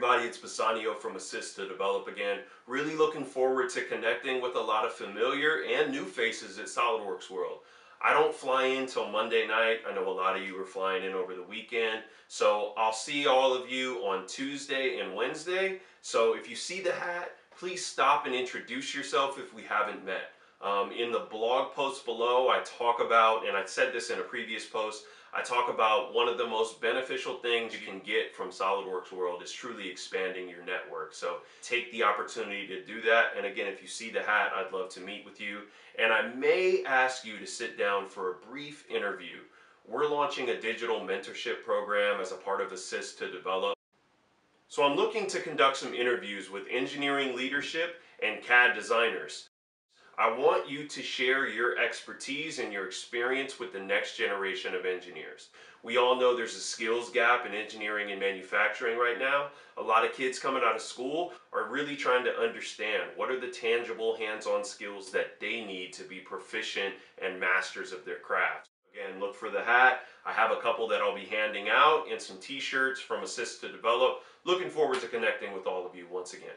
everybody, it's Bassanio from Assist to Develop again. Really looking forward to connecting with a lot of familiar and new faces at SOLIDWORKS World. I don't fly in till Monday night. I know a lot of you are flying in over the weekend. So I'll see all of you on Tuesday and Wednesday. So if you see the hat, please stop and introduce yourself if we haven't met. In the blog post below, I talk about, and I said this in a previous post, I talk about one of the most beneficial things you can get from SOLIDWORKS World is truly expanding your network. So take the opportunity to do that. And again, if you see the hat, I'd love to meet with you. And I may ask you to sit down for a brief interview. We're launching a digital mentorship program as a part of Assist to Develop. So I'm looking to conduct some interviews with engineering leadership and CAD designers. I want you to share your expertise and your experience with the next generation of engineers. We all know there's a skills gap in engineering and manufacturing right now. A lot of kids coming out of school are really trying to understand what are the tangible hands-on skills that they need to be proficient and masters of their craft. Again, look for the hat. I have a couple that I'll be handing out and some t-shirts from Assist to Develop. Looking forward to connecting with all of you once again.